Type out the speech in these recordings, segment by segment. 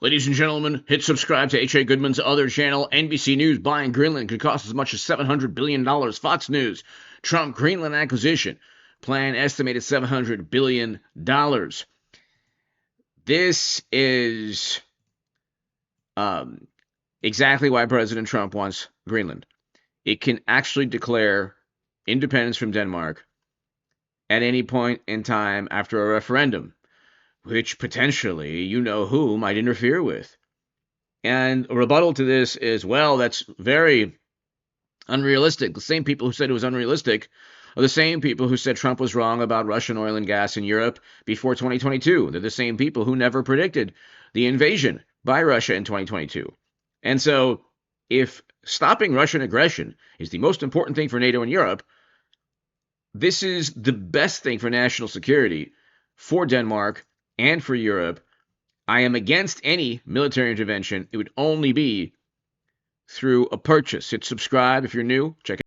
Ladies and gentlemen, hit subscribe to H.A. Goodman's other channel, NBC News. Buying Greenland could cost as much as $700 billion. Fox News, Trump Greenland acquisition. Plan estimated $700 billion. This is exactly why President Trump wants Greenland. It can actually declare independence from Denmark at any point in time after a referendum, which potentially you-know-who might interfere with. And a rebuttal to this is, well, that's very unrealistic. The same people who said it was unrealistic are the same people who said Trump was wrong about Russian oil and gas in Europe before 2022. They're the same people who never predicted the invasion by Russia in 2022. And so if stopping Russian aggression is the most important thing for NATO and Europe, this is the best thing for national security for Denmark and for Europe. I am against any military intervention. It would only be through a purchase. Hit subscribe if you're new. Check it.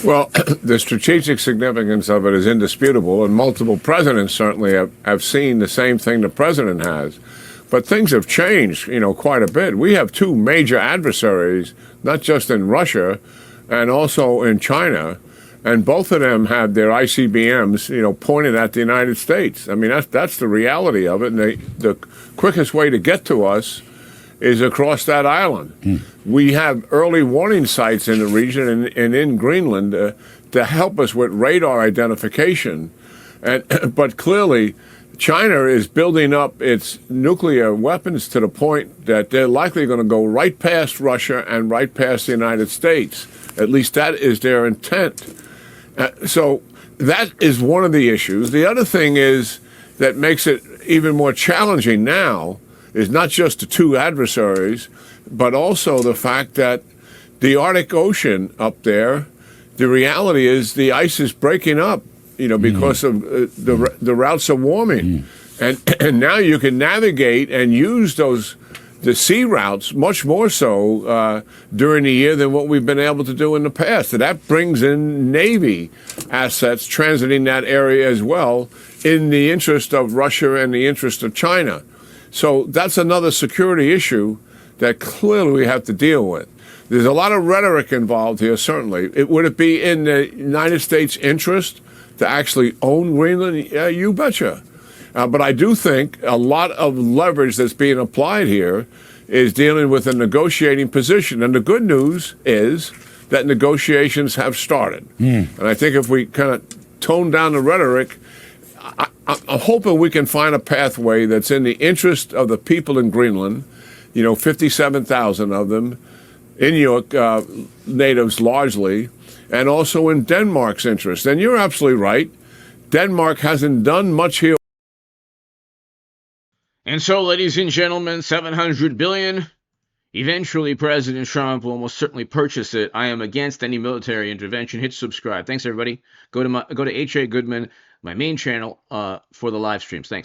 Well, the strategic significance of it is indisputable, and multiple presidents certainly have seen the same thing the president has. But things have changed, quite a bit. We have two major adversaries, not just in Russia, and also in China. And both of them have their ICBMs, pointed at the United States. I mean, that's the reality of it. And the quickest way to get to us is across that island. We have early warning sites in the region and in Greenland to help us with radar identification. But clearly, China is building up its nuclear weapons to the point that they're likely going to go right past Russia and right past the United States. At least that is their intent. So that is one of the issues. The other thing is that makes it even more challenging now is not just the two adversaries, but also the fact that the Arctic Ocean up there, the reality is the ice is breaking up, because of the routes are warming. And now you can navigate and use the sea routes much more so during the year than what we've been able to do in the past. And that brings in Navy assets transiting that area as well in the interest of Russia and the interest of China. So that's another security issue that clearly we have to deal with. There's a lot of rhetoric involved here, certainly. Would it be in the United States' interest to actually own Greenland? Yeah, you betcha. But I do think a lot of leverage that's being applied here is dealing with a negotiating position. And the good news is that negotiations have started. And I think if we kind of tone down the rhetoric, I'm hoping we can find a pathway that's in the interest of the people in Greenland, 57,000 of them, Inuit natives largely, and also in Denmark's interest. And you're absolutely right. Denmark hasn't done much here. And so, ladies and gentlemen, $700 billion. Eventually, President Trump will almost certainly purchase it. I am against any military intervention. Hit subscribe. Thanks, everybody. Go to H.A. Goodman, my main channel, for the live streams. Thanks.